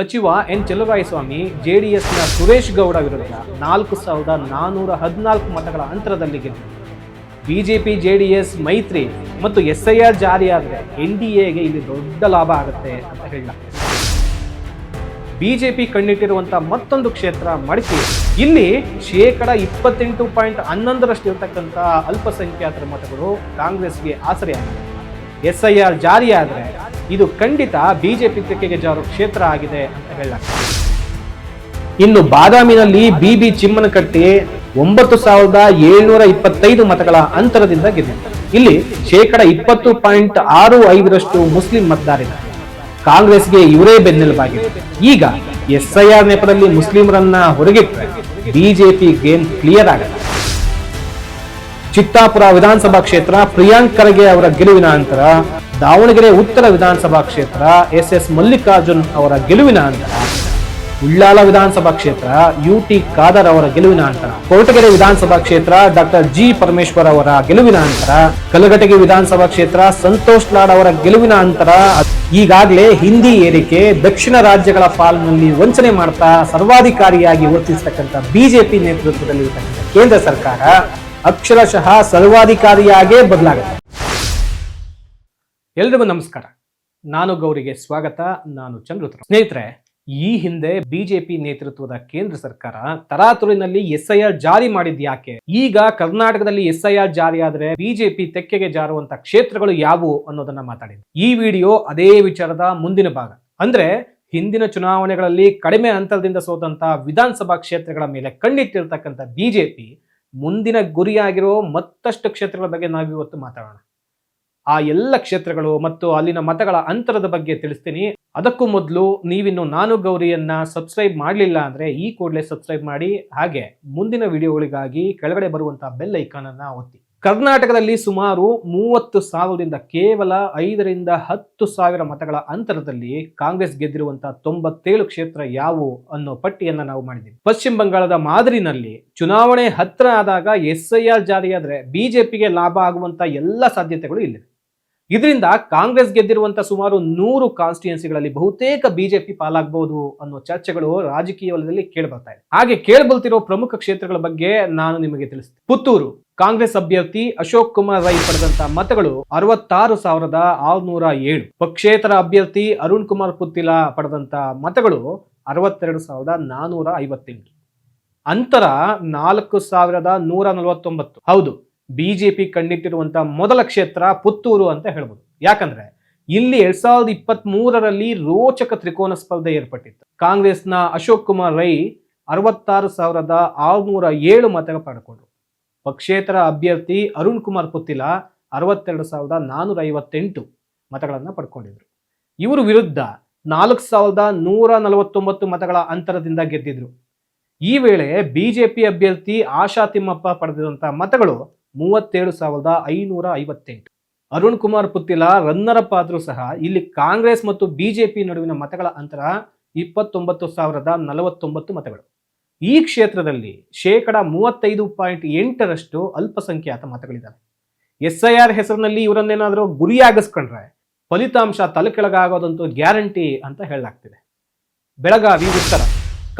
ಸಚಿವ ಎನ್ ಚೆಲುವರಾಯಸ್ವಾಮಿ ಜೆಡಿಎಸ್ನ ಸುರೇಶ್ ಗೌಡ ವಿರುದ್ಧ 4,414 ಮತಗಳ ಅಂತರದಲ್ಲಿ ಗೆದ್ದರು. ಬಿಜೆಪಿ ಜೆಡಿಎಸ್ ಮೈತ್ರಿ ಮತ್ತು SIR ಜಾರಿಯಾದರೆ NDAಗೆ ಇಲ್ಲಿ ದೊಡ್ಡ ಲಾಭ ಆಗುತ್ತೆ ಅಂತ ಹೇಳಲಾಗ್ತದೆ. ಬಿಜೆಪಿ ಕಣ್ಣಿಟ್ಟಿರುವಂತಹ ಮತ್ತೊಂದು ಕ್ಷೇತ್ರ ಮಡಿಕೇರಿ. ಇಲ್ಲಿ 28.11% ಇರತಕ್ಕಂಥ ಅಲ್ಪಸಂಖ್ಯಾತರ ಮತಗಳು ಕಾಂಗ್ರೆಸ್ಗೆ ಆಸರೆಯಾಗಿದೆ. SIR ಜಾರಿಯಾದರೆ ಇದು ಖಂಡಿತ ಬಿಜೆಪಿ ತೆಕ್ಕೆಗೆ ಜಾರೋ ಕ್ಷೇತ್ರ ಆಗಿದೆ ಅಂತ ಹೇಳಲಾಗ್ತದೆ. ಇನ್ನು ಬಾದಾಮಿನಲ್ಲಿ BB ಚಿಮ್ಮನಕಟ್ಟಿ 9,725 ಮತಗಳ ಅಂತರದಿಂದ ಗೆದ್ದಿದೆ. ಇಲ್ಲಿ 20.65% ಮುಸ್ಲಿಂ ಮತದಾರರಿದ್ದಾರೆ. ಕಾಂಗ್ರೆಸ್ಗೆ ಇವರೇ ಬೆನ್ನೆಲುಬಾಗಿದೆ. ಈಗ SIR ನೆಪದಲ್ಲಿ ಮುಸ್ಲಿಮರನ್ನ ಹೊರಗಿಟ್ಟರೆ ಬಿಜೆಪಿ ಗೇಮ್ ಕ್ಲಿಯರ್ ಆಗುತ್ತೆ. ಚಿತ್ತಾಪುರ ವಿಧಾನಸಭಾ ಕ್ಷೇತ್ರ ಪ್ರಿಯಾಂಕ್ ಖರ್ಗೆ ಅವರ ಗೆಲುವಿನ ನಂತರ, ದಾವಣಗೆರೆ ಉತ್ತರ ವಿಧಾನಸಭಾ ಕ್ಷೇತ್ರ SS ಮಲ್ಲಿಕಾರ್ಜುನ್ ಅವರ ಗೆಲುವಿನ ನಂತರ, ಉಳ್ಳಾಲ ವಿಧಾನಸಭಾ ಕ್ಷೇತ್ರ UT ಖಾದರ್ ಅವರ ಗೆಲುವಿನ ನಂತರ, ಕೊರಟಗೆರೆ ವಿಧಾನಸಭಾ ಕ್ಷೇತ್ರ ಡಾಕ್ಟರ್ G ಪರಮೇಶ್ವರ್ ಅವರ ಗೆಲುವಿನ ನಂತರ, ಕಲಘಟಗಿ ವಿಧಾನಸಭಾ ಕ್ಷೇತ್ರ ಸಂತೋಷ್ ಲಾಡ್ ಅವರ ಗೆಲುವಿನ ನಂತರ, ಈಗಾಗಲೇ ಹಿಂದಿ ಏರಿಕೆ ದಕ್ಷಿಣ ರಾಜ್ಯಗಳ ಪಾಲಿನಲ್ಲಿ ವಂಚನೆ ಮಾಡ್ತಾ ಸರ್ವಾಧಿಕಾರಿಯಾಗಿ ವರ್ತಿಸತಕ್ಕಂಥ ಬಿಜೆಪಿ ನೇತೃತ್ವದಲ್ಲಿ ಕೇಂದ್ರ ಸರ್ಕಾರ ಅಕ್ಷರಶಃ ಸರ್ವಾಧಿಕಾರಿಯಾಗೇ ಬದಲಾಗುತ್ತೆ. ಎಲ್ರಿಗೂ ನಮಸ್ಕಾರ. ನಾನು ಗೌರಿಗೆ ಸ್ವಾಗತ. ನಾನು ಚಂದ್ರಪುರ. ಸ್ನೇಹಿತರೆ, ಈ ಹಿಂದೆ ಬಿಜೆಪಿ ನೇತೃತ್ವದ ಕೇಂದ್ರ ಸರ್ಕಾರ ತರಾತುರಿನಲ್ಲಿ SIR ಜಾರಿ ಮಾಡಿದ್ ಯಾಕೆ? ಈಗ ಕರ್ನಾಟಕದಲ್ಲಿ SIR ಜಾರಿಯಾದರೆ ಬಿಜೆಪಿ ತೆಕ್ಕೆಗೆ ಜಾರುವಂತ ಕ್ಷೇತ್ರಗಳು ಯಾವುವು ಅನ್ನೋದನ್ನ ಮಾತಾಡಿದೆ. ಈ ವಿಡಿಯೋ ಅದೇ ವಿಚಾರದ ಮುಂದಿನ ಭಾಗ. ಅಂದ್ರೆ ಹಿಂದಿನ ಚುನಾವಣೆಗಳಲ್ಲಿ ಕಡಿಮೆ ಅಂತರದಿಂದ ಸೋತಂತ ವಿಧಾನಸಭಾ ಕ್ಷೇತ್ರಗಳ ಮೇಲೆ ಕಣ್ಣಿಟ್ಟಿರ್ತಕ್ಕಂಥ ಬಿಜೆಪಿ ಮುಂದಿನ ಗುರಿಯಾಗಿರೋ ಮತ್ತಷ್ಟು ಕ್ಷೇತ್ರಗಳ ಬಗ್ಗೆ ನಾವಿವತ್ತು ಮಾತಾಡೋಣ. ಆ ಎಲ್ಲ ಕ್ಷೇತ್ರಗಳು ಮತ್ತು ಅಲ್ಲಿನ ಮತಗಳ ಅಂತರದ ಬಗ್ಗೆ ತಿಳಿಸ್ತೀನಿ. ಅದಕ್ಕೂ ಮೊದಲು ನೀವಿನ್ನು ನಾನು ಗೌರಿಯನ್ನ ಸಬ್ಸ್ಕ್ರೈಬ್ ಮಾಡಲಿಲ್ಲ ಅಂದ್ರೆ ಈ ಕೂಡಲೇ ಸಬ್ಸ್ಕ್ರೈಬ್ ಮಾಡಿ. ಹಾಗೆ ಮುಂದಿನ ವಿಡಿಯೋಗಳಿಗಾಗಿ ಕೆಳಗಡೆ ಬರುವಂತಹ ಬೆಲ್ ಐಕಾನ್ ಅನ್ನ ಒತ್ತಿ. ಕರ್ನಾಟಕದಲ್ಲಿ ಸುಮಾರು 30,000ರಿಂದ ಕೇವಲ 5ರಿಂದ 10,000 ಮತಗಳ ಅಂತರದಲ್ಲಿ ಕಾಂಗ್ರೆಸ್ ಗೆದ್ದಿರುವಂತಹ 97 ಕ್ಷೇತ್ರ ಯಾವುವು ಅನ್ನೋ ಪಟ್ಟಿಯನ್ನ ನಾವು ಮಾಡಿದ್ದೀವಿ. ಪಶ್ಚಿಮ ಬಂಗಾಳದ ಮಾದರಿನಲ್ಲಿ ಚುನಾವಣೆ ಹತ್ರ ಆದಾಗ SIR ಜಾರಿಯಾದ್ರೆ ಬಿಜೆಪಿಗೆ ಲಾಭ ಆಗುವಂತ ಎಲ್ಲ ಸಾಧ್ಯತೆಗಳು ಇಲ್ಲಿದೆ. ಇದರಿಂದ ಕಾಂಗ್ರೆಸ್ ಗೆದ್ದಿರುವಂತಹ ಸುಮಾರು 100 ಕಾನ್ಸ್ಟಿಟ್ಯೂನ್ಸಿಗಳಲ್ಲಿ ಬಹುತೇಕ ಬಿಜೆಪಿ ಪಾಲಾಗಬಹುದು ಅನ್ನೋ ಚರ್ಚೆಗಳು ರಾಜಕೀಯ ವಲಯದಲ್ಲಿ ಕೇಳಿಬರ್ತಾ ಇದೆ. ಹಾಗೆ ಕೇಳಿಬರ್ತಿರೋ ಪ್ರಮುಖ ಕ್ಷೇತ್ರಗಳ ಬಗ್ಗೆ ನಾನು ನಿಮಗೆ ತಿಳಿಸ್ತೀನಿ. ಪುತ್ತೂರು ಕಾಂಗ್ರೆಸ್ ಅಭ್ಯರ್ಥಿ ಅಶೋಕ್ ಕುಮಾರ್ ರೈ ಪಡೆದಂತ ಮತಗಳು 66,607. ಪಕ್ಷೇತರ ಅಭ್ಯರ್ಥಿ ಅರುಣ್ ಕುಮಾರ್ ಪುತ್ತಿಲ ಪಡೆದಂತ ಮತಗಳು 62,458. ಅಂತರ 4,149. ಹೌದು, ಬಿಜೆಪಿ ಕಂಡಿಟ್ಟಿರುವಂತಹ ಮೊದಲ ಕ್ಷೇತ್ರ ಪುತ್ತೂರು ಅಂತ ಹೇಳ್ಬೋದು. ಯಾಕಂದ್ರೆ ಇಲ್ಲಿ 2023ರಲ್ಲಿ ರೋಚಕ ತ್ರಿಕೋನ ಸ್ಪರ್ಧೆ ಏರ್ಪಟ್ಟಿತ್ತು. ಕಾಂಗ್ರೆಸ್ನ ಅಶೋಕ್ ಕುಮಾರ್ ರೈ 66,607 ಮತ ಪಡೆದುಕೊಂಡ್ರು. ಪಕ್ಷೇತರ ಅಭ್ಯರ್ಥಿ ಅರುಣ್ ಕುಮಾರ್ ಪುತ್ತಿಲ 62,458 ಮತಗಳನ್ನ ಪಡ್ಕೊಂಡಿದ್ರು. ಇವರು ವಿರುದ್ಧ 4,149 ಮತಗಳ ಅಂತರದಿಂದ ಗೆದ್ದಿದ್ರು. ಈ ವೇಳೆ ಬಿಜೆಪಿ ಅಭ್ಯರ್ಥಿ ಆಶಾ ತಿಮ್ಮಪ್ಪ ಪಡೆದಿರುವಂತಹ ಮತಗಳು 37,558. ಅರುಣ್ ಕುಮಾರ್ ಪುತ್ತಿಲ ರನ್ನರ್ ಅಪ್ ಆದ್ರೂ ಸಹ ಇಲ್ಲಿ ಕಾಂಗ್ರೆಸ್ ಮತ್ತು ಬಿಜೆಪಿ ನಡುವಿನ ಮತಗಳ ಅಂತರ 29,049 ಮತಗಳು. ಈ ಕ್ಷೇತ್ರದಲ್ಲಿ 35.8% ಅಲ್ಪಸಂಖ್ಯಾತ ಮತಗಳಿದ್ದಾವೆ. SIR ಹೆಸರಿನಲ್ಲಿ ಇವರನ್ನೇನಾದರೂ ಗುರಿಯಾಗಿಸ್ಕೊಂಡ್ರೆ ಫಲಿತಾಂಶ ತಲೆಕೆಳಗಾಗೋದಂತೂ ಗ್ಯಾರಂಟಿ ಅಂತ ಹೇಳಲಾಗ್ತಿದೆ. ಬೆಳಗಾವಿ ಉತ್ತರ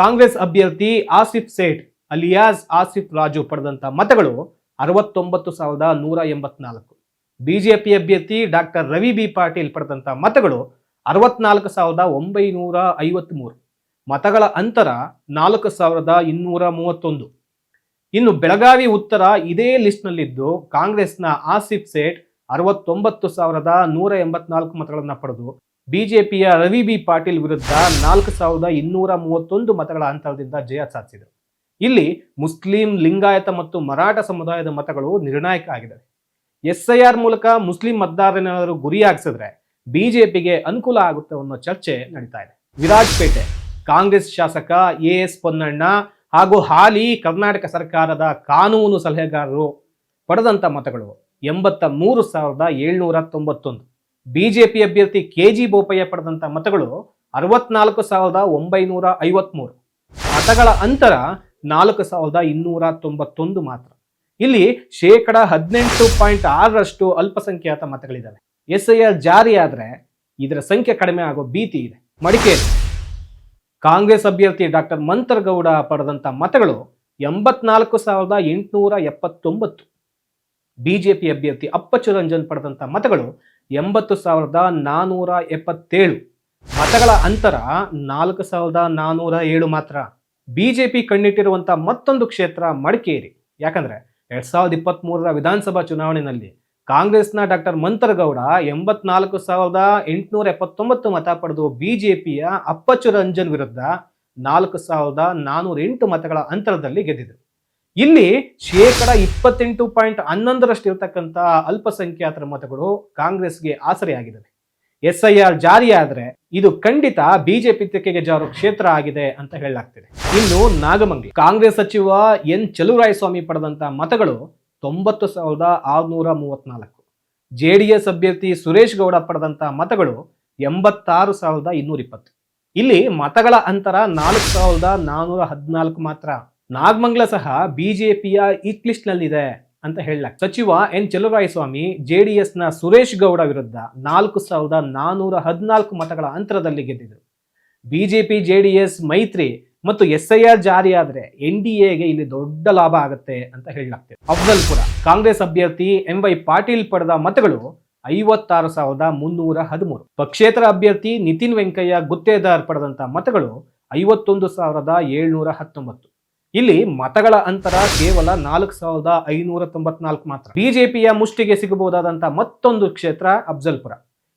ಕಾಂಗ್ರೆಸ್ ಅಭ್ಯರ್ಥಿ ಆಸಿಫ್ ಸೇಠ್ ಅಲಿಯಾಸ್ ಆಸಿಫ್ ರಾಜು ಪಡೆದಂತ ಮತಗಳು 69,184. ಬಿಜೆಪಿ ಅಭ್ಯರ್ಥಿ ಡಾಕ್ಟರ್ ರವಿ ಬಿ ಪಾಟೀಲ್ ಪಡೆದಂತ ಮತಗಳು 64,953. ಮತಗಳ ಅಂತರ 4,231. ಇನ್ನು ಬೆಳಗಾವಿ ಉತ್ತರ ಇದೇ ಲಿಸ್ಟ್ ನಲ್ಲಿದ್ದು ಕಾಂಗ್ರೆಸ್ನ ಆಸಿಫ್ ಸೇಠ್ 69,184 ಮತಗಳನ್ನ ಪಡೆದು ಬಿಜೆಪಿಯ ರವಿ ಬಿ ಪಾಟೀಲ್ ವಿರುದ್ಧ 4,231 ಮತಗಳ ಅಂತರದಿಂದ ಜಯ ಸಾಧಿಸಿದರು. ಇಲ್ಲಿ ಮುಸ್ಲಿಂ, ಲಿಂಗಾಯತ ಮತ್ತು ಮರಾಠ ಸಮುದಾಯದ ಮತಗಳು ನಿರ್ಣಾಯಕ ಆಗಿವೆ. SIR ಮೂಲಕ ಮುಸ್ಲಿಂ ಮತದಾರರನ್ನಾದರೂ ಗುರಿಯಾಗಿಸಿದ್ರೆ ಬಿಜೆಪಿಗೆ ಅನುಕೂಲ ಆಗುತ್ತೆ ಅನ್ನೋ ಚರ್ಚೆ ನಡೀತಾ ಇದೆ. ವಿರಾಜಪೇಟೆ ಕಾಂಗ್ರೆಸ್ ಶಾಸಕ AS ಪೊನ್ನಣ್ಣ ಹಾಗೂ ಹಾಲಿ ಕರ್ನಾಟಕ ಸರ್ಕಾರದ ಕಾನೂನು ಸಲಹೆಗಾರರು ಪಡೆದಂತ ಮತಗಳು 83,791. ಬಿಜೆಪಿ ಅಭ್ಯರ್ಥಿ KG ಬೋಪಯ್ಯ ಪಡೆದಂತ ಮತಗಳು 64,953. ಮತಗಳ ಅಂತರ 4,291 ಮಾತ್ರ. ಇಲ್ಲಿ 18.6% ಅಲ್ಪಸಂಖ್ಯಾತ ಮತಗಳಿದ್ದಾವೆ. SIR ಜಾರಿಯಾದ್ರೆ ಇದರ ಸಂಖ್ಯೆ ಕಡಿಮೆ ಆಗೋ ಭೀತಿ ಇದೆ. ಮಡಿಕೇರಿ ಕಾಂಗ್ರೆಸ್ ಅಭ್ಯರ್ಥಿ ಡಾಕ್ಟರ್ ಮಂತರಗೌಡ ಪಡೆದಂತ ಮತಗಳು 84,879. ಬಿಜೆಪಿ ಅಭ್ಯರ್ಥಿ ಅಪ್ಪಚ್ಚು ರಂಜನ್ ಪಡೆದಂತ ಮತಗಳು 80,477. ಮತಗಳ ಅಂತರ 4,407 ಮಾತ್ರ. ಬಿಜೆಪಿ ಕಣ್ಣಿಟ್ಟಿರುವಂತಹ ಮತ್ತೊಂದು ಕ್ಷೇತ್ರ ಮಡಿಕೇರಿ. ಯಾಕಂದ್ರೆ 2023 ವಿಧಾನಸಭಾ ಚುನಾವಣೆಯಲ್ಲಿ ಕಾಂಗ್ರೆಸ್ನ ಡಾಕ್ಟರ್ ಮಂತರಗೌಡ 84,879 ಮತ ಪಡೆದು ಬಿಜೆಪಿಯ ಅಪ್ಪಚ್ಚು ರಂಜನ್ ವಿರುದ್ಧ 4,408 ಮತಗಳ ಅಂತರದಲ್ಲಿ ಗೆದ್ದಿದ್ರು. ಇಲ್ಲಿ 28.11% ಇರತಕ್ಕಂಥ ಅಲ್ಪಸಂಖ್ಯಾತರ ಮತಗಳು ಕಾಂಗ್ರೆಸ್ಗೆ ಆಸರೆಯಾಗಿದ್ದಾವೆ. SIR ಜಾರಿಯಾದ್ರೆ ಇದು ಖಂಡಿತ ಬಿಜೆಪಿ ತೆಕ್ಕೆಗೆ ಜಾರೋ ಕ್ಷೇತ್ರ ಆಗಿದೆ ಅಂತ ಹೇಳಲಾಗ್ತಿದೆ. ಇನ್ನು ನಾಗಮಂಗಲ ಕಾಂಗ್ರೆಸ್ ಸಚಿವ ಎನ್ ಚಲುವರಾಯಸ್ವಾಮಿ ಪಡೆದಂತ ಮತಗಳು 90,634. JDS ಅಭ್ಯರ್ಥಿ ಸುರೇಶ್ ಗೌಡ ಪಡೆದಂತ ಮತಗಳು 86,220. ಇಲ್ಲಿ ಮತಗಳ ಅಂತರ 4,414 ಮಾತ್ರ. ನಾಗಮಂಗಲ ಸಹ ಬಿಜೆಪಿಯ ಹಿಟ್ ಲಿಸ್ಟ್ ನಲ್ಲಿದೆ ಅಂತ ಹೇಳಲಾಗ್ತದೆ. ಸಚಿವ ಎನ್ ಚಲುವರಾಯಸ್ವಾಮಿ JDS ನ ಸುರೇಶ್ ಗೌಡ ವಿರುದ್ಧ 4,414 ಮತಗಳ ಅಂತರದಲ್ಲಿ ಗೆದ್ದಿದ್ರು. ಬಿಜೆಪಿ JDS ಮೈತ್ರಿ ಮತ್ತು SIR ಜಾರಿಯಾದ್ರೆ NDAಗೆ ಇಲ್ಲಿ ದೊಡ್ಡ ಲಾಭ ಆಗುತ್ತೆ ಅಂತ ಹೇಳಲಾಗ್ತದೆ. ಅಫ್ಜಲ್ಪುರ ಕಾಂಗ್ರೆಸ್ ಅಭ್ಯರ್ಥಿ MY ಪಾಟೀಲ್ ಪಡೆದ ಮತಗಳು 56,313. ಪಕ್ಷೇತರ ಅಭ್ಯರ್ಥಿ ನಿತಿನ್ ವೆಂಕಯ್ಯ ಗುತ್ತೇದಾರ್ ಪಡೆದಂತ ಮತಗಳು 51,719. ಇಲ್ಲಿ ಮತಗಳ ಅಂತರ ಕೇವಲ 4,594 ಮಾತ್ರ. ಬಿಜೆಪಿಯ ಮುಷ್ಟಿಗೆ ಸಿಗಬಹುದಾದಂತ ಮತ್ತೊಂದು ಕ್ಷೇತ್ರ ಅಫ್ಜಲ್ಪುರ.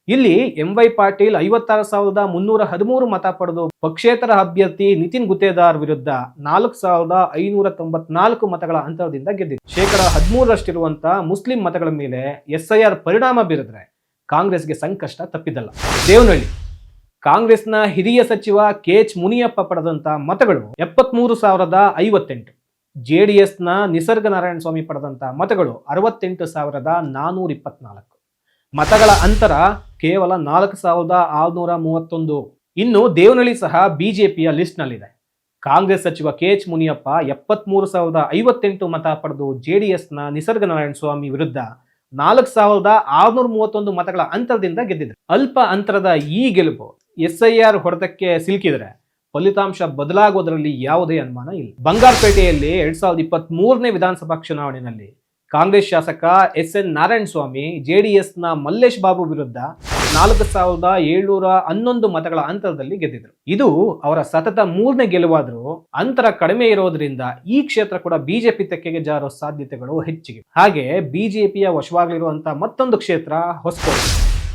ಇಲ್ಲಿ MY ಪಾಟೀಲ್ 56,313 ಮತ ಪಡೆದು ಪಕ್ಷೇತರ ಅಭ್ಯರ್ಥಿ ನಿತಿನ್ ಗುತ್ತೇದಾರ್ ವಿರುದ್ಧ 4,594 ಮತಗಳ ಅಂತರದಿಂದ ಗೆದ್ದಿದೆ. 13% ಮುಸ್ಲಿಂ ಮತಗಳ ಮೇಲೆ SIR ಪರಿಣಾಮ ಬೀರಿದ್ರೆ ಕಾಂಗ್ರೆಸ್ಗೆ ಸಂಕಷ್ಟ ತಪ್ಪಿದಲ್ಲ. ದೇವನಹಳ್ಳಿ ಕಾಂಗ್ರೆಸ್ನ ಹಿರಿಯ ಸಚಿವ KH ಮುನಿಯಪ್ಪ ಪಡೆದಂತ ಮತಗಳು 73,058. JDSನ ನಿಸರ್ಗ ನಾರಾಯಣ ಸ್ವಾಮಿ ಪಡೆದಂತ ಮತಗಳು 68,424. ಮತಗಳ ಅಂತರ ಕೇವಲ 4,631. ಇನ್ನು ದೇವನಹಳ್ಳಿ ಸಹ ಬಿಜೆಪಿಯ ಲಿಸ್ಟ್ ನಲ್ಲಿದೆ. ಕಾಂಗ್ರೆಸ್ ಸಚಿವ KH ಮುನಿಯಪ್ಪ 73,058 ಮತ ಪಡೆದು JDSನ ನಿಸರ್ಗ ನಾರಾಯಣ ಸ್ವಾಮಿ ವಿರುದ್ಧ 4,631 ಮತಗಳ ಅಂತರದಿಂದ ಗೆದ್ದಿದೆ. ಅಲ್ಪ ಅಂತರದ ಈ ಗೆಲುವು SIR ಹೊಡೆತಕ್ಕೆ ಸಿಲುಕಿದರೆ ಫಲಿತಾಂಶ ಬದಲಾಗೋದರಲ್ಲಿ ಯಾವುದೇ ಅನುಮಾನ ಇಲ್ಲ. ಬಂಗಾರಪೇಟೆಯಲ್ಲಿ 2023ನೇ ವಿಧಾನಸಭಾ ಚುನಾವಣೆಯಲ್ಲಿ ಕಾಂಗ್ರೆಸ್ ಶಾಸಕ SN ನಾರಾಯಣ ಸ್ವಾಮಿ JDSನ ಮಲ್ಲೇಶ್ ಬಾಬು ವಿರುದ್ಧ 4,711 ಮತಗಳ ಅಂತರದಲ್ಲಿ ಗೆದ್ದಿದ್ರು. ಇದು ಅವರ ಸತತ 3ನೇ ಗೆಲುವಾದರೂ ಅಂತರ ಕಡಿಮೆ ಇರೋದ್ರಿಂದ ಈ ಕ್ಷೇತ್ರ ಕೂಡ ಬಿಜೆಪಿ ತೆಕ್ಕೆಗೆ ಜಾರೋ ಸಾಧ್ಯತೆಗಳು ಹೆಚ್ಚಿಗೆ. ಹಾಗೆ ಬಿಜೆಪಿಯ ವಶವಾಗಲಿರುವಂತಹ ಮತ್ತೊಂದು ಕ್ಷೇತ್ರ ಹೊಸಕೋಟೆ.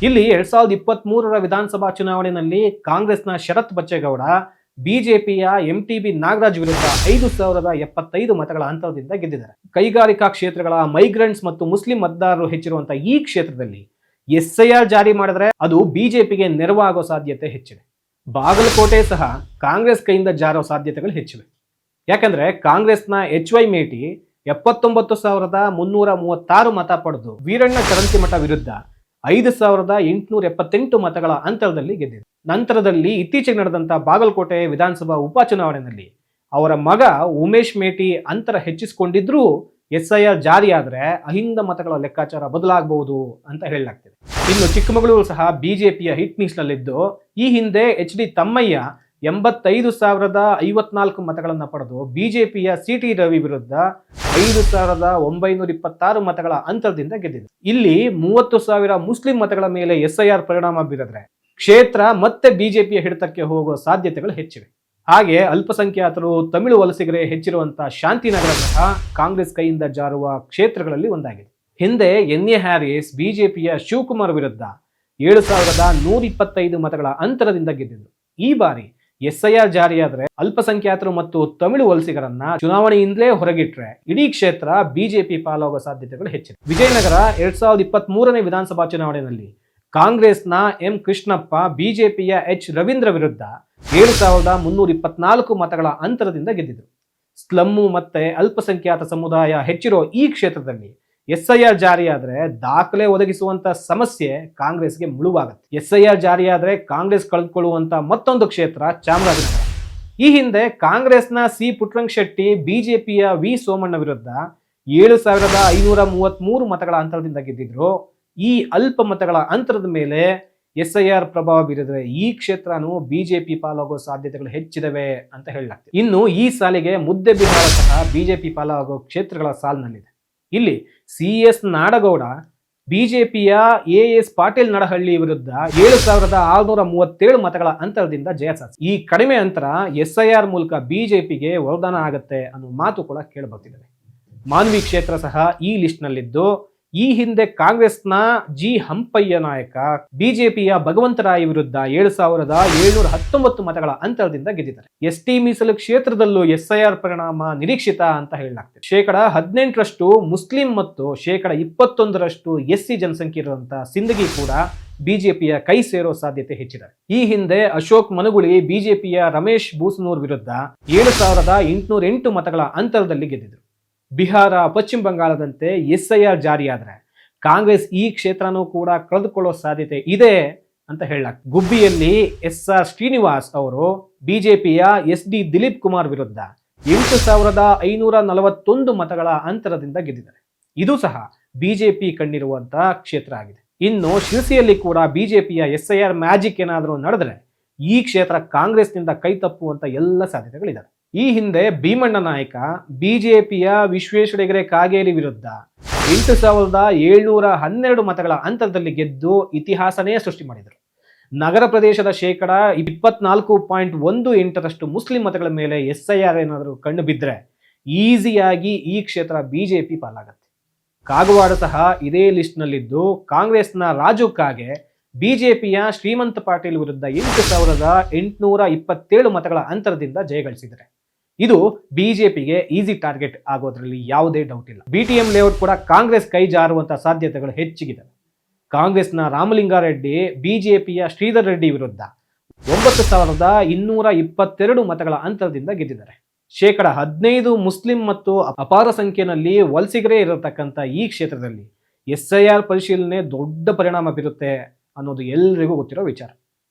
ಇಲ್ಲಿ 2023 ವಿಧಾನಸಭಾ ಚುನಾವಣೆಯಲ್ಲಿ ಕಾಂಗ್ರೆಸ್ನ ಶರತ್ ಬಚ್ಚೇಗೌಡ ಬಿಜೆಪಿಯ MTB ನಾಗರಾಜ್ ವಿರುದ್ಧ 5,075 ಮತಗಳ ಅಂತರದಿಂದ ಗೆದ್ದಿದ್ದಾರೆ. ಕೈಗಾರಿಕಾ ಕ್ಷೇತ್ರಗಳ ಮೈಗ್ರೆಂಟ್ಸ್ ಮತ್ತು ಮುಸ್ಲಿಂ ಮತದಾರರು ಹೆಚ್ಚಿರುವಂತಹ ಈ ಕ್ಷೇತ್ರದಲ್ಲಿ SIR ಜಾರಿ ಮಾಡಿದ್ರೆ ಅದು ಬಿಜೆಪಿಗೆ ನೆರವಾಗೋ ಸಾಧ್ಯತೆ ಹೆಚ್ಚಿದೆ. ಬಾಗಲಕೋಟೆ ಸಹ ಕಾಂಗ್ರೆಸ್ ಕೈಯಿಂದ ಜಾರೋ ಸಾಧ್ಯತೆಗಳು ಹೆಚ್ಚಿವೆ. ಯಾಕಂದ್ರೆ ಕಾಂಗ್ರೆಸ್ನ HY ಮೇಟಿ 79,336 ಮತ ಪಡೆದು ವೀರಣ್ಣ ಚರಂತಿಮಠ ವಿರುದ್ಧ 5,878 ಮತಗಳ ಅಂತರದಲ್ಲಿ ಗೆದ್ದಿದೆ. ನಂತರದಲ್ಲಿ ಇತ್ತೀಚೆಗೆ ನಡೆದಂತಹ ಬಾಗಲಕೋಟೆ ವಿಧಾನಸಭಾ ಉಪಚುನಾವಣೆಯಲ್ಲಿ ಅವರ ಮಗ ಉಮೇಶ್ ಮೇಟಿ ಅಂತರ ಹೆಚ್ಚಿಸಿಕೊಂಡಿದ್ರೂ SIR ಜಾರಿಯಾದ್ರೆ ಅಹಿಂದ ಮತಗಳ ಲೆಕ್ಕಾಚಾರ ಬದಲಾಗಬಹುದು ಅಂತ ಹೇಳಲಾಗ್ತಿದೆ. ಇನ್ನು ಚಿಕ್ಕಮಗಳೂರು ಸಹ ಬಿಜೆಪಿಯ ಹಿಟ್ ಲಿಸ್ಟ್ ನಲ್ಲಿದ್ದು ಈ ಹಿಂದೆ HD ತಮ್ಮಯ್ಯ 85,054 ಮತಗಳನ್ನು ಪಡೆದು ಬಿಜೆಪಿಯ CT ರವಿ ವಿರುದ್ಧ 5,926 ಮತಗಳ ಅಂತರದಿಂದ ಗೆದ್ದಿದೆ. ಇಲ್ಲಿ 30,000 ಮುಸ್ಲಿಂ ಮತಗಳ ಮೇಲೆ SIR ಪರಿಣಾಮ ಬೀರಿದ್ರೆ ಕ್ಷೇತ್ರ ಮತ್ತೆ ಬಿಜೆಪಿಯ ಹಿಡಿತಕ್ಕೆ ಹೋಗುವ ಸಾಧ್ಯತೆಗಳು ಹೆಚ್ಚಿವೆ. ಹಾಗೆ ಅಲ್ಪಸಂಖ್ಯಾತರು ತಮಿಳು ವಲಸಿಗರೇ ಹೆಚ್ಚಿರುವಂತಹ ಶಾಂತಿನಗರ ಸಹ ಕಾಂಗ್ರೆಸ್ ಕೈಯಿಂದ ಜಾರುವ ಕ್ಷೇತ್ರಗಳಲ್ಲಿ ಒಂದಾಗಿದೆ. ಹಿಂದೆ NA ಹ್ಯಾರಿಸ್ ಬಿಜೆಪಿಯ ಶಿವಕುಮಾರ್ ವಿರುದ್ಧ 7,125 ಮತಗಳ ಅಂತರದಿಂದ ಗೆದ್ದಿದ್ದು. ಈ ಬಾರಿ SIR ಜಾರಿಯಾದ್ರೆ ಅಲ್ಪಸಂಖ್ಯಾತರು ಮತ್ತು ತಮಿಳು ವಲಸಿಗರನ್ನ ಚುನಾವಣೆಯಿಂದಲೇ ಹೊರಗಿಟ್ರೆ ಇಡೀ ಕ್ಷೇತ್ರ ಬಿಜೆಪಿ ಪಾಲಾಗುವ ಸಾಧ್ಯತೆಗಳು ಹೆಚ್ಚಿದೆ. ವಿಜಯನಗರ 2023ನೇ ವಿಧಾನಸಭಾ ಚುನಾವಣೆಯಲ್ಲಿ ಕಾಂಗ್ರೆಸ್ನ M ಕೃಷ್ಣಪ್ಪ ಬಿಜೆಪಿಯ H ರವೀಂದ್ರ ವಿರುದ್ಧ 7,324 ಮತಗಳ ಅಂತರದಿಂದ ಗೆದ್ದಿದ್ರು. ಸ್ಲಮ್ಮು ಮತ್ತೆ ಅಲ್ಪಸಂಖ್ಯಾತ ಸಮುದಾಯ ಹೆಚ್ಚಿರೋ ಈ ಕ್ಷೇತ್ರದಲ್ಲಿ SIR ಜಾರಿಯಾದ್ರೆ ದಾಖಲೆ ಒದಗಿಸುವಂತ ಸಮಸ್ಯೆ ಕಾಂಗ್ರೆಸ್ಗೆ ಮುಳುವಾಗುತ್ತೆ. SIR ಜಾರಿಯಾದ್ರೆ ಕಾಂಗ್ರೆಸ್ ಕಳೆದುಕೊಳ್ಳುವಂತ ಮತ್ತೊಂದು ಕ್ಷೇತ್ರ ಚಾಮರಾಜನಗರ. ಈ ಹಿಂದೆ ಕಾಂಗ್ರೆಸ್ನ C ಪುಟ್ಟರಂಗ ಶೆಟ್ಟಿ ಬಿಜೆಪಿಯ V ಸೋಮಣ್ಣ ವಿರುದ್ಧ 7,533 ಮತಗಳ ಅಂತರದಿಂದ ಗೆದ್ದಿದ್ರು. ಈ ಅಲ್ಪ ಮತಗಳ ಅಂತರದ ಮೇಲೆ SIR ಪ್ರಭಾವ ಬೀರಿದ್ರೆ ಈ ಕ್ಷೇತ್ರನೂ ಬಿಜೆಪಿ ಪಾಲಾಗೋ ಸಾಧ್ಯತೆಗಳು ಹೆಚ್ಚಿದವೆ ಅಂತ ಹೇಳಲಾಗ್ತದೆ. ಇನ್ನು ಈ ಸಾಲಿಗೆ ಮುದ್ದೆಬಿಹಾರ ಸಹ ಬಿಜೆಪಿ ಪಾಲಾಗೋ ಕ್ಷೇತ್ರಗಳ ಸಾಲಿನಲ್ಲಿದೆ. ಇಲ್ಲಿ CS ನಾಡಗೌಡ ಬಿಜೆಪಿಯ AS ಪಾಟೀಲ್ ನಡಹಳ್ಳಿ ವಿರುದ್ಧ 7,637 ಮತಗಳ ಅಂತರದಿಂದ ಜಯ ಸಾಧಿಸಿದೆ. ಈ ಕಡಿಮೆ ಅಂತರ SIR ಮೂಲಕ ಬಿಜೆಪಿಗೆ ವರದಾನ ಆಗುತ್ತೆ ಅನ್ನೋ ಮಾತು ಕೂಡ ಕೇಳಬರ್ತಿದೆ. ಮಾನ್ವಿ ಕ್ಷೇತ್ರ ಸಹ ಈ ಲಿಸ್ಟ್ ನಲ್ಲಿದ್ದು, ಈ ಹಿಂದೆ ಕಾಂಗ್ರೆಸ್ನ G ಹಂಪಯ್ಯ ನಾಯಕ ಬಿಜೆಪಿಯ ಭಗವಂತರಾಯ್ ವಿರುದ್ಧ 7,719 ಮತಗಳ ಅಂತರದಿಂದ ಗೆದ್ದಿದ್ದಾರೆ. ST ಮೀಸಲು ಕ್ಷೇತ್ರದಲ್ಲೂ SIR ಪರಿಣಾಮ ನಿರೀಕ್ಷಿತ ಅಂತ ಹೇಳಲಾಗ್ತದೆ. 18% ಮುಸ್ಲಿಂ ಮತ್ತು 21% SC ಜನಸಂಖ್ಯೆ ಇರುವಂತಹ ಸಿಂದಗಿ ಕೂಡ ಬಿಜೆಪಿಯ ಕೈ ಸೇರೋ ಸಾಧ್ಯತೆ ಹೆಚ್ಚಿದೆ. ಈ ಹಿಂದೆ ಅಶೋಕ್ ಮನುಗುಳಿ ಬಿಜೆಪಿಯ ರಮೇಶ್ ಬೂಸ್ನೂರ್ ವಿರುದ್ಧ 7,808 ಮತಗಳ ಅಂತರದಲ್ಲಿ ಗೆದ್ದಿದ್ರು. ಬಿಹಾರ, ಪಶ್ಚಿಮ ಬಂಗಾಳದಂತೆ SIR ಜಾರಿಯಾದರೆ ಕಾಂಗ್ರೆಸ್ ಈ ಕ್ಷೇತ್ರನೂ ಕೂಡ ಕಳೆದುಕೊಳ್ಳೋ ಸಾಧ್ಯತೆ ಇದೆ ಅಂತ ಹೇಳಲಾಗ್ತದೆ. ಗುಬ್ಬಿಯಲ್ಲಿ SR ಶ್ರೀನಿವಾಸ್ ಅವರು ಬಿಜೆಪಿಯ SD ದಿಲೀಪ್ ಕುಮಾರ್ ವಿರುದ್ಧ 8,541 ಮತಗಳ ಅಂತರದಿಂದ ಗೆದ್ದಿದ್ದಾರೆ. ಇದು ಸಹ ಬಿಜೆಪಿ ಕಂಡಿರುವಂತಹ ಕ್ಷೇತ್ರ ಆಗಿದೆ. ಇನ್ನು ಶಿರಸಿಯಲ್ಲಿ ಕೂಡ ಬಿಜೆಪಿಯ SIR ಮ್ಯಾಜಿಕ್ ಏನಾದರೂ ನಡೆದರೆ ಈ ಕ್ಷೇತ್ರ ಕಾಂಗ್ರೆಸ್ನಿಂದ ಕೈ ತಪ್ಪುವಂತ ಎಲ್ಲ ಸಾಧ್ಯತೆಗಳಿದ್ದಾವೆ. ಈ ಹಿಂದೆ ಭೀಮಣ್ಣ ನಾಯಕ ಬಿಜೆಪಿಯ ವಿಶ್ವೇಶ್ವರ ಹೆಗಡೆ ಕಾಗೇರಿ ವಿರುದ್ಧ 8,712 ಮತಗಳ ಅಂತರದಲ್ಲಿ ಗೆದ್ದು ಇತಿಹಾಸನೇ ಸೃಷ್ಟಿ ಮಾಡಿದರು. ನಗರ ಪ್ರದೇಶದ 24.18% ಮುಸ್ಲಿಂ ಮತಗಳ ಮೇಲೆ SIR ಏನಾದರೂ ಕಂಡು ಬಿದ್ದರೆ ಈಸಿಯಾಗಿ ಈ ಕ್ಷೇತ್ರ ಬಿಜೆಪಿ ಪಾಲಾಗತ್ತೆ. ಕಾಗವಾಡ ಸಹ ಇದೇ ಲಿಸ್ಟ್ ನಲ್ಲಿದ್ದು, ಕಾಂಗ್ರೆಸ್ನ ರಾಜು ಕಾಗೆ ಬಿಜೆಪಿಯ ಶ್ರೀಮಂತ ಪಾಟೀಲ್ ವಿರುದ್ಧ 8,827 ಮತಗಳ ಅಂತರದಿಂದ ಜಯಗಳಿಸಿದ್ದಾರೆ. ಇದು ಬಿಜೆಪಿಗೆ ಈಸಿ ಟಾರ್ಗೆಟ್ ಆಗೋದ್ರಲ್ಲಿ ಯಾವುದೇ ಡೌಟ್ ಇಲ್ಲ. BTM ಲೇಔಟ್ ಕೂಡ ಕಾಂಗ್ರೆಸ್ ಕೈ ಜಾರುವಂತಹ ಸಾಧ್ಯತೆಗಳು ಹೆಚ್ಚಿಗಿದೆ. ಕಾಂಗ್ರೆಸ್ನ ರಾಮಲಿಂಗಾರೆಡ್ಡಿ ಬಿಜೆಪಿಯ ಶ್ರೀಧರ್ ರೆಡ್ಡಿ ವಿರುದ್ಧ 9,222 ಮತಗಳ ಅಂತರದಿಂದ ಗೆದ್ದಿದ್ದಾರೆ. 15% ಮುಸ್ಲಿಂ ಮತ್ತು ಅಪಾರ ಸಂಖ್ಯೆಯಲ್ಲಿ ವಲಸಿಗರೇ ಇರತಕ್ಕಂಥ ಈ ಕ್ಷೇತ್ರದಲ್ಲಿ SIR ಪರಿಶೀಲನೆ ದೊಡ್ಡ ಪರಿಣಾಮ ಬೀರುತ್ತೆ ಅನ್ನೋದು ಎಲ್ಲರಿಗೂ ಗೊತ್ತಿರೋ ವಿಚಾರ.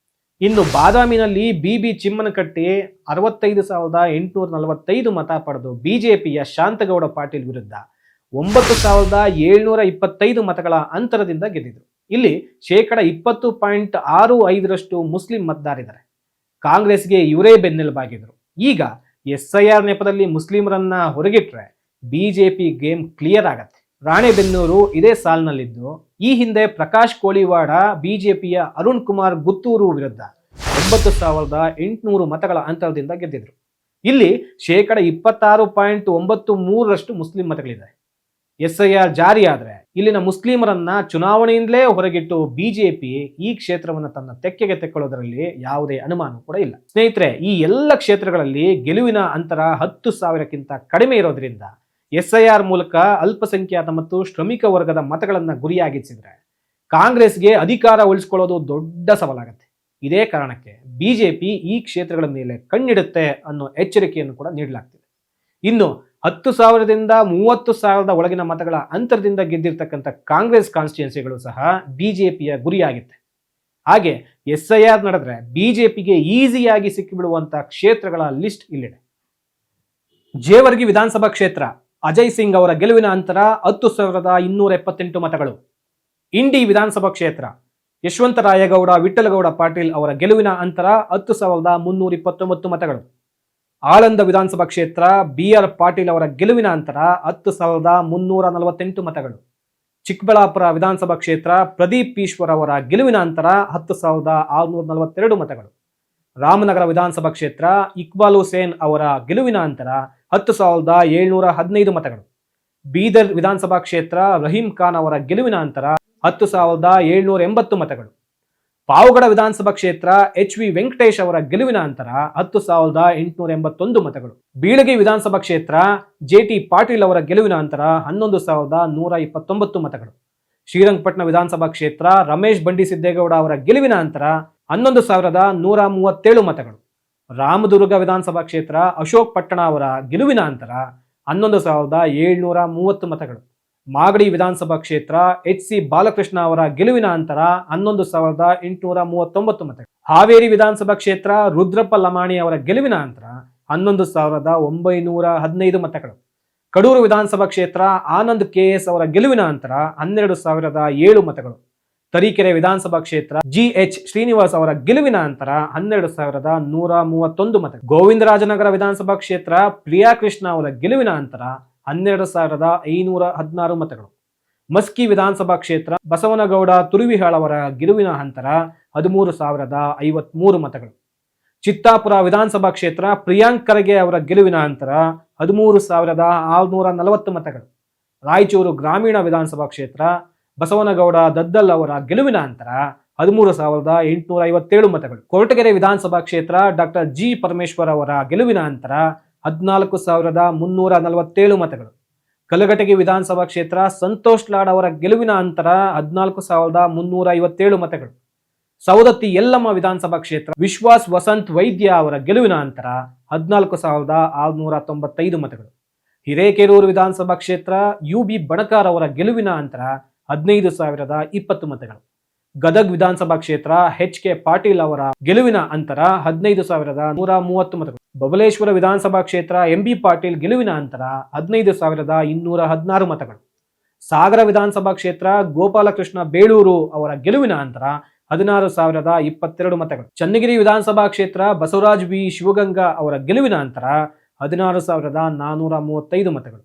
ಇನ್ನು ಬಾದಾಮಿನಲ್ಲಿ BB ಚಿಮ್ಮನಕಟ್ಟಿ 65,845 ಮತ ಪಡೆದು ಬಿಜೆಪಿಯ ಶಾಂತಗೌಡ ಪಾಟೀಲ್ ವಿರುದ್ಧ 9,725 ಮತಗಳ ಅಂತರದಿಂದ ಗೆದ್ದಿದ್ರು. ಇಲ್ಲಿ 20.65% ಮುಸ್ಲಿಂ ಮತದಾರಿದ್ದಾರೆ. ಕಾಂಗ್ರೆಸ್ಗೆ ಇವರೇ ಬೆನ್ನೆಲುಬಾಗಿದ್ರು. ಈಗ SIR ನೆಪದಲ್ಲಿ ಮುಸ್ಲಿಮರನ್ನ ಹೊರಗಿಟ್ರೆ ಬಿಜೆಪಿ ಗೇಮ್ ಕ್ಲಿಯರ್ ಆಗತ್ತೆ. ರಾಣೆಬೆನ್ನೂರು ಇದೇ ಸಾಲಿನಲ್ಲಿದ್ದು, ಈ ಹಿಂದೆ ಪ್ರಕಾಶ್ ಕೋಳಿವಾಡ ಬಿಜೆಪಿಯ ಅರುಣ್ ಕುಮಾರ್ ಗುತ್ತೂರು ವಿರುದ್ಧ 9,800 ಮತಗಳ ಅಂತರದಿಂದ ಗೆದ್ದಿದ್ರು. ಇಲ್ಲಿ 26.93% ಮುಸ್ಲಿಂ ಮತಗಳಿದೆ. SIR ಜಾರಿಯಾದರೆ ಇಲ್ಲಿನ ಮುಸ್ಲಿಮರನ್ನ ಚುನಾವಣೆಯಿಂದಲೇ ಹೊರಗಿಟ್ಟು ಬಿಜೆಪಿ ಈ ಕ್ಷೇತ್ರವನ್ನು ತನ್ನ ತೆಕ್ಕೆಗೆ ತೆಕ್ಕೊಳ್ಳೋದರಲ್ಲಿ ಯಾವುದೇ ಅನುಮಾನ ಕೂಡ ಇಲ್ಲ. ಸ್ನೇಹಿತರೆ, ಈ ಎಲ್ಲ ಕ್ಷೇತ್ರಗಳಲ್ಲಿ ಗೆಲುವಿನ ಅಂತರ 10,000ಕ್ಕಿಂತ ಕಡಿಮೆ ಇರೋದ್ರಿಂದ SIR ಮೂಲಕ ಅಲ್ಪಸಂಖ್ಯಾತ ಮತ್ತು ಶ್ರಮಿಕ ವರ್ಗದ ಮತಗಳನ್ನ ಗುರಿಯಾಗಿಸಿದ್ರೆ ಕಾಂಗ್ರೆಸ್ಗೆ ಅಧಿಕಾರ ಉಳಿಸಿಕೊಳ್ಳೋದು ದೊಡ್ಡ ಸವಾಲಾಗುತ್ತೆ. ಇದೇ ಕಾರಣಕ್ಕೆ ಬಿಜೆಪಿ ಈ ಕ್ಷೇತ್ರಗಳ ಮೇಲೆ ಕಣ್ಣಿಡುತ್ತೆ ಅನ್ನೋ ಎಚ್ಚರಿಕೆಯನ್ನು ಕೂಡ ನೀಡಲಾಗ್ತಿದೆ. ಇನ್ನು 10,000ದಿಂದ 30,000 ಒಳಗಿನ ಮತಗಳ ಅಂತರದಿಂದ ಗೆದ್ದಿರ್ತಕ್ಕಂಥ ಕಾಂಗ್ರೆಸ್ ಕಾನ್ಸ್ಟಿಟ್ಯೂನ್ಸಿಗಳು ಸಹ ಬಿಜೆಪಿಯ ಗುರಿಯಾಗುತ್ತೆ. ಹಾಗೆ SIR ನಡೆದ್ರೆ ಬಿಜೆಪಿಗೆ ಈಸಿಯಾಗಿ ಸಿಕ್ಕಿಬಿಡುವಂತ ಕ್ಷೇತ್ರಗಳ ಲಿಸ್ಟ್ ಇಲ್ಲಿದೆ. ಜೇವರ್ಗಿ ವಿಧಾನಸಭಾ ಕ್ಷೇತ್ರ ಅಜಯ್ ಸಿಂಗ್ ಅವರ ಗೆಲುವಿನ ಅಂತರ 10,278 ಮತಗಳು. ಇಂಡಿ ವಿಧಾನಸಭಾ ಕ್ಷೇತ್ರ ಯಶವಂತರಾಯಗೌಡ ವಿಠಲಗೌಡ ಪಾಟೀಲ್ ಅವರ ಗೆಲುವಿನ ಅಂತರ 10,329 ಮತಗಳು. ಆಳಂದ ವಿಧಾನಸಭಾ ಕ್ಷೇತ್ರ BR ಪಾಟೀಲ್ ಅವರ ಗೆಲುವಿನ ಅಂತರ 10,348 ಮತಗಳು. ಚಿಕ್ಕಬಳ್ಳಾಪುರ ವಿಧಾನಸಭಾ ಕ್ಷೇತ್ರ ಪ್ರದೀಪ್ ಈಶ್ವರ್ ಅವರ ಗೆಲುವಿನ ಅಂತರ 10,642 ಮತಗಳು. ರಾಮನಗರ ವಿಧಾನಸಭಾ ಕ್ಷೇತ್ರ ಇಕ್ಬಾಲ್ ಹುಸೇನ್ ಅವರ ಗೆಲುವಿನ ಅಂತರ 10,715 ಮತಗಳು. ಬೀದರ್ ವಿಧಾನಸಭಾ ಕ್ಷೇತ್ರ ರಹೀಂ ಖಾನ್ ಅವರ ಗೆಲುವಿನ ಅಂತರ 10,780 ಮತಗಳು. ಪಾವಗಡ ವಿಧಾನಸಭಾ ಕ್ಷೇತ್ರ HV ವೆಂಕಟೇಶ್ ಅವರ ಗೆಲುವಿನ ಅಂತರ 10,881 ಮತಗಳು. ಬೀಳಗಿ ವಿಧಾನಸಭಾ ಕ್ಷೇತ್ರ JT ಪಾಟೀಲ್ ಅವರ ಗೆಲುವಿನ ಅಂತರ 11,129 ಮತಗಳು. ಶ್ರೀರಂಗಪಟ್ಟಣ ವಿಧಾನಸಭಾ ಕ್ಷೇತ್ರ ರಮೇಶ್ ಬಂಡಿ ಸಿದ್ದೇಗೌಡ ಅವರ ಗೆಲುವಿನ ಅಂತರ 11,137 ಮತಗಳು. ರಾಮದುರ್ಗ ವಿಧಾನಸಭಾ ಕ್ಷೇತ್ರ ಅಶೋಕ್ ಪಟ್ಟಣ ಅವರ ಗೆಲುವಿನ ಅಂತರ 11,730 ಮತಗಳು. ಮಾಗಡಿ ವಿಧಾನಸಭಾ ಕ್ಷೇತ್ರ HC ಬಾಲಕೃಷ್ಣ ಅವರ ಗೆಲುವಿನ ಅಂತರ 11,839 ಮತಗಳು. ಹಾವೇರಿ ವಿಧಾನಸಭಾ ಕ್ಷೇತ್ರ ರುದ್ರಪ್ಪ ಲಮಾಣಿ ಅವರ ಗೆಲುವಿನ ಅಂತರ 11,915 ಮತಗಳು. ಕಡೂರು ವಿಧಾನಸಭಾ ಕ್ಷೇತ್ರ ಆನಂದ್ KS ಅವರ ಗೆಲುವಿನ ಅಂತರ 12,007 ಮತಗಳು. ತರೀಕೆರೆ ವಿಧಾನಸಭಾ ಕ್ಷೇತ್ರ GH ಶ್ರೀನಿವಾಸ್ ಅವರ ಗೆಲುವಿನ ಅಂತರ 12,131 ಮತಗಳು. ಗೋವಿಂದರಾಜನಗರ ವಿಧಾನಸಭಾ ಕ್ಷೇತ್ರ ಪ್ರಿಯಾ ಕೃಷ್ಣ ಅವರ ಗೆಲುವಿನ ಅಂತರ 12,516 ಮತಗಳು. ಮಸ್ಕಿ ವಿಧಾನಸಭಾ ಕ್ಷೇತ್ರ ಬಸವನಗೌಡ ತುರುವಿಹಾಳ್ ಅವರ ಗೆಲುವಿನ ಅಂತರ 13,053 ಮತಗಳು. ಚಿತ್ತಾಪುರ ವಿಧಾನಸಭಾ ಕ್ಷೇತ್ರ ಪ್ರಿಯಾಂಕ್ ಖರ್ಗೆ ಅವರ ಗೆಲುವಿನ ಅಂತರ 13,640 ಮತಗಳು. ರಾಯಚೂರು ಗ್ರಾಮೀಣ ವಿಧಾನಸಭಾ ಕ್ಷೇತ್ರ ಬಸವನಗೌಡ ದದ್ದಲ್ ಅವರ ಗೆಲುವಿನ ಅಂತರ 13,857 ಮತಗಳು. ಕೊರಟಗೆರೆ ವಿಧಾನಸಭಾ ಕ್ಷೇತ್ರ ಡಾಕ್ಟರ್ G ಪರಮೇಶ್ವರ್ ಅವರ ಗೆಲುವಿನ ಅಂತರ 14,347 ಮತಗಳು. ಕಲಘಟಗಿ ವಿಧಾನಸಭಾ ಕ್ಷೇತ್ರ ಸಂತೋಷ್ ಲಾಡ್ ಅವರ ಗೆಲುವಿನ ಅಂತರ 14,357 ಮತಗಳು. ಸವದತ್ತಿ ಯಲ್ಲಮ್ಮ ವಿಧಾನಸಭಾ ಕ್ಷೇತ್ರ ವಿಶ್ವಾಸ್ ವಸಂತ್ ವೈದ್ಯ ಅವರ ಗೆಲುವಿನ ಅಂತರ 14,695 ಮತಗಳು. ಹಿರೇಕೆರೂರು ವಿಧಾನಸಭಾ ಕ್ಷೇತ್ರ UB ಬಣಕಾರ್ ಅವರ ಗೆಲುವಿನ ಅಂತರ 15,020 ಮತಗಳು. ಗದಗ್ ವಿಧಾನಸಭಾ ಕ್ಷೇತ್ರ HK ಪಾಟೀಲ್ ಅವರ ಗೆಲುವಿನ ಅಂತರ 15,130 ಮತಗಳು. ಬಬಲೇಶ್ವರ ವಿಧಾನಸಭಾ ಕ್ಷೇತ್ರ MB ಪಾಟೀಲ್ ಗೆಲುವಿನ ಅಂತರ 15,216 ಮತಗಳು. ಸಾಗರ ವಿಧಾನಸಭಾ ಕ್ಷೇತ್ರ ಗೋಪಾಲಕೃಷ್ಣ ಬೇಳೂರು ಅವರ ಗೆಲುವಿನ ಅಂತರ 16,022 ಮತಗಳು. ಚನ್ನಗಿರಿ ವಿಧಾನಸಭಾ ಕ್ಷೇತ್ರ ಬಸವರಾಜ್ V ಶಿವಗಂಗಾ ಅವರ ಗೆಲುವಿನ ಅಂತರ 16,435 ಮತಗಳು.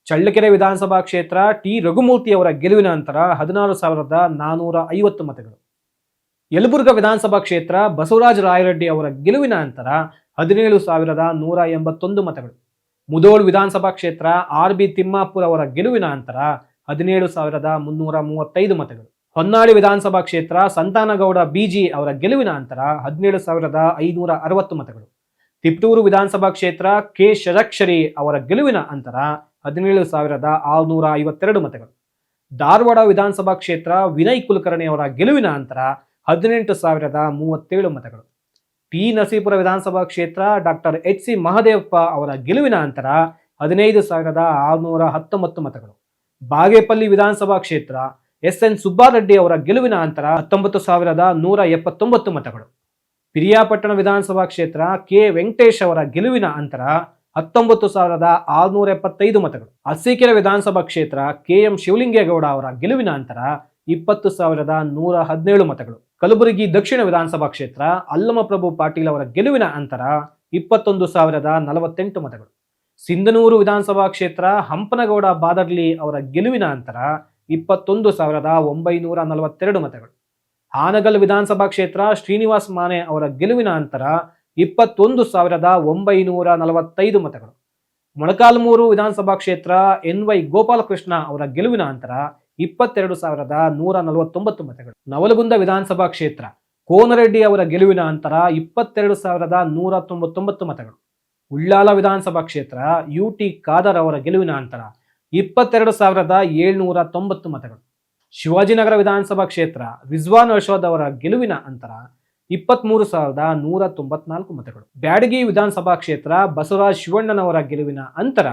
ಚಳ್ಳಕೆರೆ ವಿಧಾನಸಭಾ ಕ್ಷೇತ್ರ T ರಘುಮೂರ್ತಿ ಅವರ ಗೆಲುವಿನ ಅಂತರ 16,450 ಮತಗಳು. ಯಲಬುರ್ಗಾ ವಿಧಾನಸಭಾ ಕ್ಷೇತ್ರ ಬಸವರಾಜ ರಾಯರೆಡ್ಡಿ ಅವರ ಗೆಲುವಿನ ಅಂತರ 17,181 ಮತಗಳು. ಮುಧೋಳ್ ವಿಧಾನಸಭಾ ಕ್ಷೇತ್ರ RB ತಿಮ್ಮಾಪುರ್ ಅವರ ಗೆಲುವಿನ ಅಂತರ 17,335 ಮತಗಳು. ಹೊನ್ನಾಳಿ ವಿಧಾನಸಭಾ ಕ್ಷೇತ್ರ ಸಂತಾನಗೌಡ BG ಅವರ ಗೆಲುವಿನ ಅಂತರ 17,560 ಮತಗಳು. ತಿಪ್ಟೂರು ವಿಧಾನಸಭಾ ಕ್ಷೇತ್ರ K ಷಡಕ್ಷರಿ ಅವರ ಗೆಲುವಿನ ಅಂತರ 17,652 ಮತಗಳು. ಧಾರವಾಡ ವಿಧಾನಸಭಾ ಕ್ಷೇತ್ರ ವಿನಯ್ ಕುಲಕರ್ಣಿ ಅವರ ಗೆಲುವಿನ ಅಂತರ 18,037 ಮತಗಳು. T ನರಸೀಪುರ ವಿಧಾನಸಭಾ ಕ್ಷೇತ್ರ ಡಾಕ್ಟರ್ HC ಮಹದೇವಪ್ಪ ಅವರ ಗೆಲುವಿನ ಅಂತರ 15,619 ಮತಗಳು. ಬಾಗೇಪಲ್ಲಿ ವಿಧಾನಸಭಾ ಕ್ಷೇತ್ರ SN ಸುಬ್ಬಾರೆಡ್ಡಿ ಅವರ ಗೆಲುವಿನ ಅಂತರ 19,179 ಮತಗಳು. ಪಿರಿಯಾಪಟ್ಟಣ ವಿಧಾನಸಭಾ ಕ್ಷೇತ್ರ K ವೆಂಕಟೇಶ್ ಅವರ ಗೆಲುವಿನ ಅಂತರ 19,675 ಮತಗಳು. ಅರಸೀಕೆರೆ ವಿಧಾನಸಭಾ ಕ್ಷೇತ್ರ KM ಶಿವಲಿಂಗೇಗೌಡ ಅವರ ಗೆಲುವಿನ ಅಂತರ 20,117 ಮತಗಳು. ಕಲಬುರಗಿ ದಕ್ಷಿಣ ವಿಧಾನಸಭಾ ಕ್ಷೇತ್ರ ಅಲ್ಲಮಪ್ರಭು ಪಾಟೀಲ್ ಅವರ ಗೆಲುವಿನ ಅಂತರ 21,048 ಮತಗಳು. ಸಿಂಧನೂರು ವಿಧಾನಸಭಾ ಕ್ಷೇತ್ರ ಹಂಪನಗೌಡ ಬಾದರ್ಲಿ ಅವರ ಗೆಲುವಿನ ಅಂತರ 21,942 ಮತಗಳು. ಹಾನಗಲ್ ವಿಧಾನಸಭಾ ಕ್ಷೇತ್ರ ಶ್ರೀನಿವಾಸ್ ಮಾನೆ ಅವರ ಗೆಲುವಿನ ಅಂತರ 21,945 ಮತಗಳು. ಮೊಳಕಾಲ್ಮೂರು ವಿಧಾನಸಭಾ ಕ್ಷೇತ್ರ NY ಗೋಪಾಲಕೃಷ್ಣ ಅವರ ಗೆಲುವಿನ ಅಂತರ 22,149 ಮತಗಳು. ನವಲಗುಂದ ವಿಧಾನಸಭಾ ಕ್ಷೇತ್ರ ಕೋನರೆಡ್ಡಿ ಅವರ ಗೆಲುವಿನ ಅಂತರ 22,199 ಮತಗಳು. ಉಳ್ಳಾಲ ವಿಧಾನಸಭಾ ಕ್ಷೇತ್ರ UT ಖಾದರ್ ಅವರ ಗೆಲುವಿನ ಅಂತರ 22,790 ಮತಗಳು. ಶಿವಾಜಿನಗರ ವಿಧಾನಸಭಾ ಕ್ಷೇತ್ರ ರಿಜ್ವಾನ್ ಅರ್ಷದ್ ಅವರ ಗೆಲುವಿನ ಅಂತರ 23,194 ಮತಗಳು. ಬ್ಯಾಡಗಿ ವಿಧಾನಸಭಾ ಕ್ಷೇತ್ರ ಬಸವರಾಜ್ ಶಿವಣ್ಣನವರ ಗೆಲುವಿನ ಅಂತರ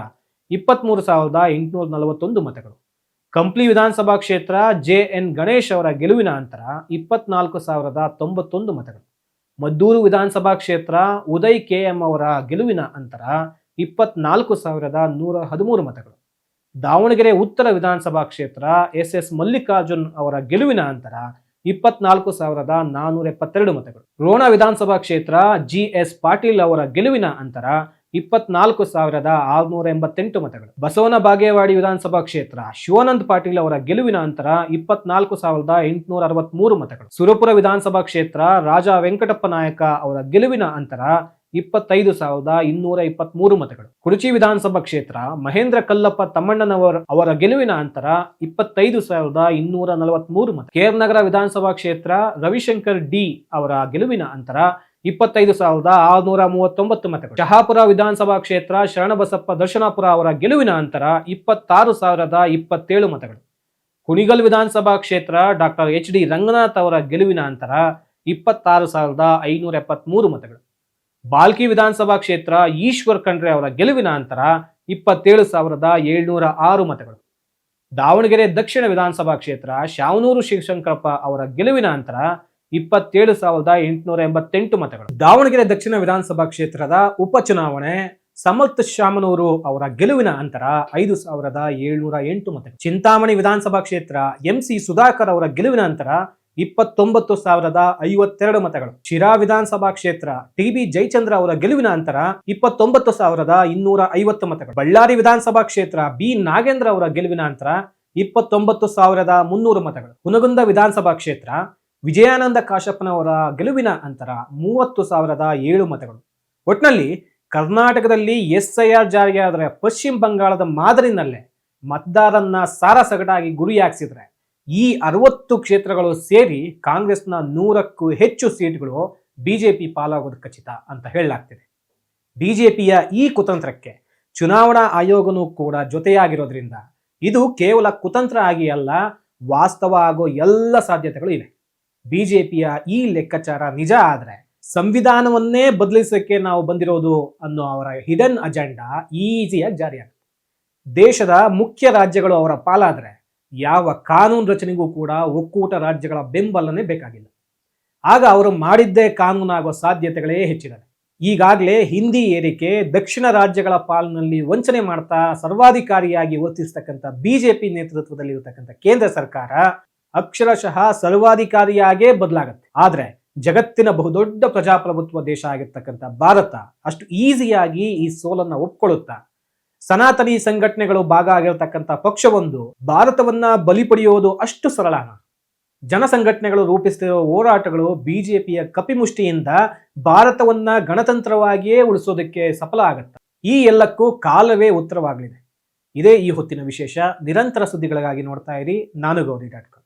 23,841 ಮತಗಳು. ಕಂಪ್ಲಿ ವಿಧಾನಸಭಾ ಕ್ಷೇತ್ರ JN ಗಣೇಶ್ ಅವರ ಗೆಲುವಿನ ಅಂತರ 24,091 ಮತಗಳು. ಮದ್ದೂರು ವಿಧಾನಸಭಾ ಕ್ಷೇತ್ರ ಉದಯ್ KM ಅವರ ಗೆಲುವಿನ ಅಂತರ 24,113 ಮತಗಳು. ದಾವಣಗೆರೆ ಉತ್ತರ ವಿಧಾನಸಭಾ ಕ್ಷೇತ್ರ SS ಮಲ್ಲಿಕಾರ್ಜುನ್ ಅವರ ಗೆಲುವಿನ ಅಂತರ 24,472 ಮತಗಳು. ರೋಣ ವಿಧಾನಸಭಾ ಕ್ಷೇತ್ರ GS ಪಾಟೀಲ್ ಅವರ ಗೆಲುವಿನ ಅಂತರ 24,688 ಮತಗಳು. ಬಸವನ ಬಾಗೇವಾಡಿ ವಿಧಾನಸಭಾ ಕ್ಷೇತ್ರ ಶಿವಾನಂದ್ ಪಾಟೀಲ್ ಅವರ ಗೆಲುವಿನ ಅಂತರ 24,863 ಮತಗಳು. ಸುರಪುರ ವಿಧಾನಸಭಾ ಕ್ಷೇತ್ರ ರಾಜಾ ವೆಂಕಟಪ್ಪ ನಾಯಕ ಅವರ ಗೆಲುವಿನ ಅಂತರ 25,223 ಮತಗಳು. ಕುರುಚಿ ವಿಧಾನಸಭಾ ಕ್ಷೇತ್ರ ಮಹೇಂದ್ರ ಕಲ್ಲಪ್ಪ ತಮ್ಮಣ್ಣನವರ್ ಅವರ ಗೆಲುವಿನ ಅಂತರ 25,243 ಮತ. ಕೇರ್ನಗರ ವಿಧಾನಸಭಾ ಕ್ಷೇತ್ರ ರವಿಶಂಕರ್ D ಅವರ ಗೆಲುವಿನ ಅಂತರ 25,639 ಮತಗಳು. ಶಹಾಪುರ ವಿಧಾನಸಭಾ ಕ್ಷೇತ್ರ ಶರಣಬಸಪ್ಪ ದರ್ಶನಾಪುರ ಅವರ ಗೆಲುವಿನ ಅಂತರ 26,027 ಮತಗಳು. ಕುಣಿಗಲ್ ವಿಧಾನಸಭಾ ಕ್ಷೇತ್ರ ಡಾಕ್ಟರ್ HD ರಂಗನಾಥ್ ಅವರ ಗೆಲುವಿನ ಅಂತರ 26,573 ಮತಗಳು. ಬಾಲ್ಕಿ ವಿಧಾನಸಭಾ ಕ್ಷೇತ್ರ ಈಶ್ವರ್ ಖಂಡ್ರೆ ಅವರ ಗೆಲುವಿನ ಅಂತರ 27,706 ಮತಗಳು. ದಾವಣಗೆರೆ ದಕ್ಷಿಣ ವಿಧಾನಸಭಾ ಕ್ಷೇತ್ರ ಶಾವನೂರು ಶಿವಶಂಕರಪ್ಪ ಅವರ ಗೆಲುವಿನ ಅಂತರ 27,888 ಮತಗಳು. ದಾವಣಗೆರೆ ದಕ್ಷಿಣ ವಿಧಾನಸಭಾ ಕ್ಷೇತ್ರದ ಉಪಚುನಾವಣೆ ಸಮರ್ಥ ಶಾಮನೂರು ಅವರ ಗೆಲುವಿನ ಅಂತರ 5,708 ಮತಗಳು. ಚಿಂತಾಮಣಿ ವಿಧಾನಸಭಾ ಕ್ಷೇತ್ರ MC ಸುಧಾಕರ್ ಅವರ ಗೆಲುವಿನ ಅಂತರ 29,052 ಮತಗಳು. ಶಿರಾ ವಿಧಾನಸಭಾ ಕ್ಷೇತ್ರ ಟಿ.ಬಿ. ಜಯಚಂದ್ರ ಅವರ ಗೆಲುವಿನ ಅಂತರ 29,250 ಮತಗಳು. ಬಳ್ಳಾರಿ ವಿಧಾನಸಭಾ ಕ್ಷೇತ್ರ ಬಿ. ನಾಗೇಂದ್ರ ಅವರ ಗೆಲುವಿನ ಅಂತರ 29,300 ಮತಗಳು. ಹುನಗುಂದ ವಿಧಾನಸಭಾ ಕ್ಷೇತ್ರ ವಿಜಯಾನಂದ ಕಾಶಪ್ಪನವರ ಗೆಲುವಿನ ಅಂತರ 30,007 ಮತಗಳು. ಒಟ್ನಲ್ಲಿ ಕರ್ನಾಟಕದಲ್ಲಿ SIR ಜಾರಿಯಾದರೆ ಪಶ್ಚಿಮ ಬಂಗಾಳದ ಮಾದರಿನಲ್ಲೇ ಮತದಾರನ್ನ ಸಾರಾಸಗಟಾಗಿ ಗುರಿಯಾಗಿಸಿದ್ರೆ ಈ 60 ಕ್ಷೇತ್ರಗಳು ಸೇರಿ ಕಾಂಗ್ರೆಸ್ನ 100ಕ್ಕೂ ಹೆಚ್ಚು ಸೀಟ್ಗಳು ಬಿಜೆಪಿ ಪಾಲಾಗೋದು ಖಚಿತ ಅಂತ ಹೇಳಲಾಗ್ತಿದೆ. ಬಿಜೆಪಿಯ ಈ ಕುತಂತ್ರಕ್ಕೆ ಚುನಾವಣಾ ಆಯೋಗನೂ ಕೂಡ ಜೊತೆಯಾಗಿರೋದ್ರಿಂದ ಇದು ಕೇವಲ ಕುತಂತ್ರ ಆಗಿ ಅಲ್ಲ, ವಾಸ್ತವ ಆಗೋ ಎಲ್ಲ ಸಾಧ್ಯತೆಗಳು ಇವೆ. ಬಿಜೆಪಿಯ ಈ ಲೆಕ್ಕಾಚಾರ ನಿಜ ಆದ್ರೆ ಸಂವಿಧಾನವನ್ನೇ ಬದಲಿಸಕ್ಕೆ ನಾವು ಬಂದಿರೋದು ಅನ್ನೋ ಅವರ ಹಿಡನ್ ಅಜೆಂಡಾ ಈಸಿಯಾಗಿ ಜಾರಿಯಾಗುತ್ತೆ. ದೇಶದ ಮುಖ್ಯ ರಾಜ್ಯಗಳು ಅವರ ಪಾಲಾದ್ರೆ ಯಾವ ಕಾನೂನು ರಚನೆಗೂ ಕೂಡ ಒಕ್ಕೂಟ ರಾಜ್ಯಗಳ ಬೆಂಬಲನೇ ಬೇಕಾಗಿಲ್ಲ. ಆಗ ಅವರು ಮಾಡಿದ್ದೇ ಕಾನೂನಾಗೋ ಸಾಧ್ಯತೆಗಳೇ ಹೆಚ್ಚಿದ್ದಾವೆ. ಈಗಾಗಲೇ ಹಿಂದಿ ಏರಿಕೆ, ದಕ್ಷಿಣ ರಾಜ್ಯಗಳ ಪಾಲಿನಲ್ಲಿ ವಂಚನೆ ಮಾಡ್ತಾ ಸರ್ವಾಧಿಕಾರಿಯಾಗಿ ವರ್ತಿಸ್ತಕ್ಕಂಥ ಬಿಜೆಪಿ ನೇತೃತ್ವದಲ್ಲಿ ಇರತಕ್ಕಂಥ ಕೇಂದ್ರ ಸರ್ಕಾರ ಅಕ್ಷರಶಃ ಸರ್ವಾಧಿಕಾರಿಯಾಗೇ ಬದಲಾಗುತ್ತೆ. ಆದ್ರೆ ಜಗತ್ತಿನ ಬಹುದೊಡ್ಡ ಪ್ರಜಾಪ್ರಭುತ್ವ ದೇಶ ಆಗಿರ್ತಕ್ಕಂಥ ಭಾರತ ಅಷ್ಟು ಈಸಿಯಾಗಿ ಈ ಸೋಲನ್ನ ಒಪ್ಕೊಳ್ಳುತ್ತಾ ಸನಾತನಿ ಸಂಘಟನೆಗಳು ಭಾಗ ಆಗಿರತಕ್ಕಂಥ ಪಕ್ಷವೊಂದು ಭಾರತವನ್ನ ಬಲಿ ಪಡೆಯೋದು ಅಷ್ಟು ಸರಳನ? ಜನಸಂಘಟನೆಗಳು ರೂಪಿಸುತ್ತಿರುವ ಹೋರಾಟಗಳು ಬಿಜೆಪಿಯ ಕಪಿಮುಷ್ಟಿಯಿಂದ ಭಾರತವನ್ನ ಗಣತಂತ್ರವಾಗಿಯೇ ಉಳಿಸೋದಕ್ಕೆ ಸಫಲ ಆಗತ್ತ? ಈ ಎಲ್ಲಕ್ಕೂ ಕಾಲವೇ ಉತ್ತರವಾಗಲಿದೆ. ಇದೇ ಈ ಹೊತ್ತಿನ ವಿಶೇಷ. ನಿರಂತರ ಸುದ್ದಿಗಳಿಗಾಗಿ ನೋಡ್ತಾ ಇರಿ ನಾನು ಗೌರಿ.com.